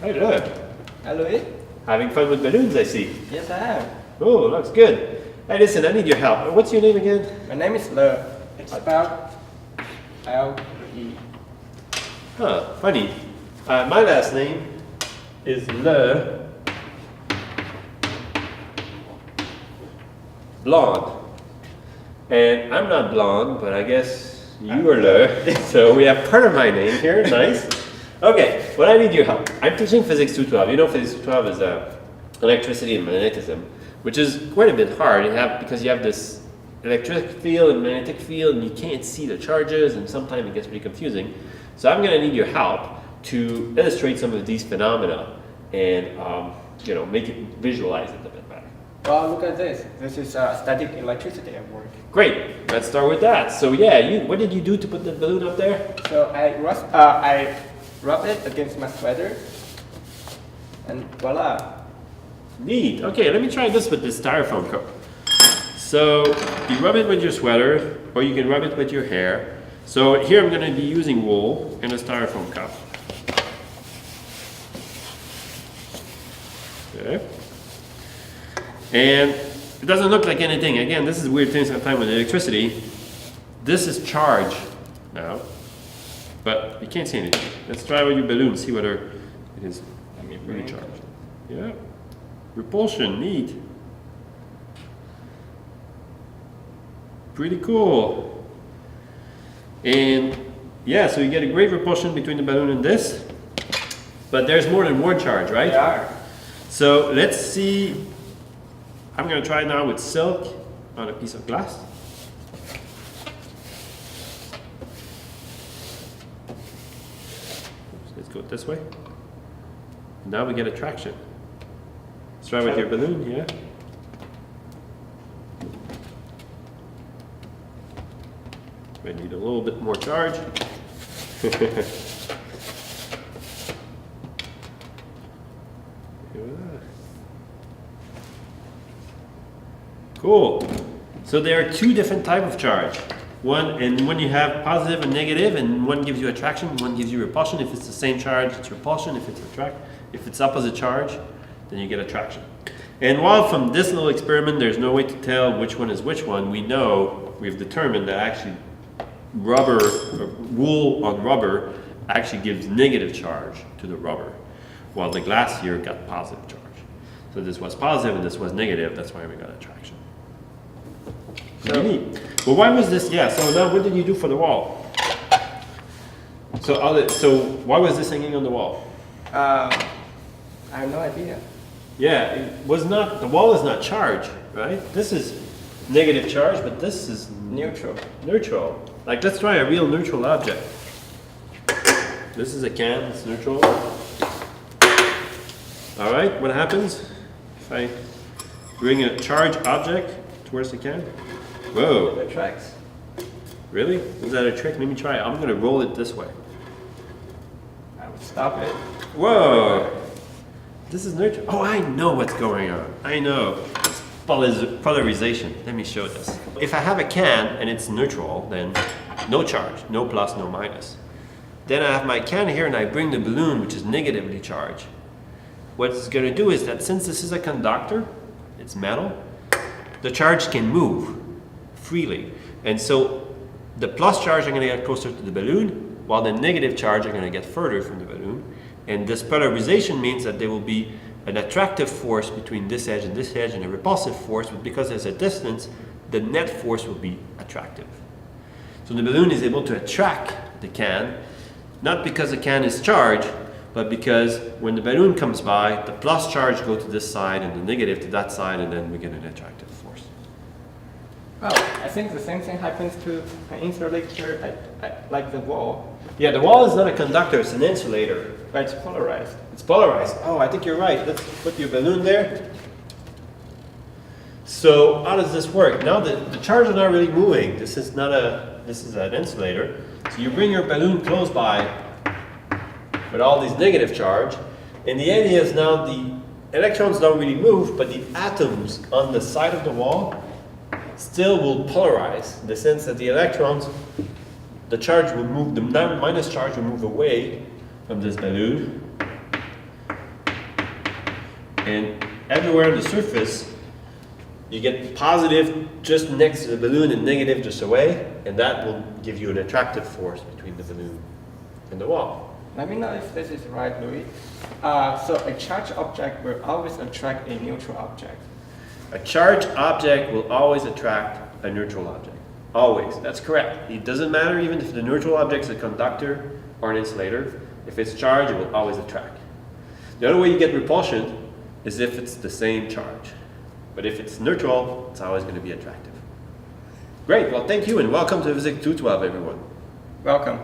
Hi there. Hi, Louis. Having fun with balloons, I see. Yes, I am. Oh, looks good. Hey, listen, I need your help. What's your name again? My name is Le. It's spelled L-E. Huh, funny. My last name is Le Blonde. And I'm not blonde, but I guess you are Le. So we have part of my name here. Nice. Okay, well, I need your help. I'm teaching Physics 212. You know, Physics 212 is electricity and magnetism, which is quite a bit hard. Because you have this electric field and magnetic field, and you can't see the charges, and sometimes it gets pretty confusing. So I'm going to need your help to illustrate some of these phenomena and you know, make it visualize it a bit better. Well, look at this. This is static electricity at work. Great. Let's start with that. So yeah, what did you do to put the balloon up there? So I rub it against my sweater, and voila. Neat. Okay, let me try this with this styrofoam cup. So you rub it with your sweater, or you can rub it with your hair. So here I'm going to be using wool in a styrofoam cup. Okay. And it doesn't look like anything. Again, this is a weird thing sometimes with electricity. This is charge now, but you can't see anything. Let's try with your balloon, see whether it is really charged. Yeah. Repulsion, neat. Pretty cool. And yeah, so you get a great repulsion between the balloon and this, but there's more than one charge, right? Yeah. So let's see. I'm going to try now with silk on a piece of glass. Let's go this way. Now we get attraction. Let's try with your balloon, yeah? I need a little bit more charge. Cool. So there are two different types of charge. One you have positive and negative, and one gives you attraction, one gives you repulsion. If it's the same charge, it's repulsion. If it's opposite charge, then you get attraction. And while from this little experiment there's no way to tell which one is which one, we've determined that actually wool on rubber actually gives negative charge to the rubber, while the glass here got positive charge. So this was positive and this was negative, that's why we got attraction. Pretty neat. Well, why was this? Yeah, so now what did you do for the wall? So why was this hanging on the wall? I have no idea. Yeah, the wall is not charged, right? This is negative charge, but this is Neutral. Neutral. Like, let's try a real neutral object. This is a can, it's neutral. All right, what happens if I bring a charged object towards the can? Whoa. It attracts. Really? Is that a trick? Let me try it. I'm going to roll it this way. I would stop it. Whoa. This is neutral. Oh, I know what's going on. I know. It's polarization. Let me show this. If I have a can and it's neutral, then no charge, no plus, no minus. Then I have my can here and I bring the balloon, which is negatively charged. What it's going to do is that since this is a conductor, it's metal, the charge can move freely. And so the plus charge are going to get closer to the balloon, while the negative charge are going to get further from the balloon. And this polarization means that there will be an attractive force between this edge and a repulsive force, but because there's a distance, the net force will be attractive. So the balloon is able to attract the can, not because the can is charged, but because when the balloon comes by, the plus charge goes to this side and the negative to that side, and then we get an attractive force. Well, I think the same thing happens to an insulator like the wall. Yeah, the wall is not a conductor, it's an insulator. But it's polarized. It's polarized. Oh, I think you're right. Let's put your balloon there. So how does this work? Now the charge is not really moving. This is an insulator. So you bring your balloon close by with all these negative charge, and the idea is now the electrons don't really move, but the atoms on the side of the wall still will polarize, in the sense that the electrons, the charge will move, the minus charge will move away from this balloon, And everywhere on the surface, you get positive just next to the balloon and negative just away, and that will give you an attractive force between the balloon and the wall. Let me know if this is right, Louis. So a charged object will always attract a neutral object. A charged object will always attract a neutral object. Always. That's correct. It doesn't matter even if the neutral object is a conductor or an insulator. If it's charged, it will always attract. The other way you get repulsion is if it's the same charge. But if it's neutral, it's always going to be attractive. Great. Well, thank you and welcome to Physics 212, everyone. Welcome.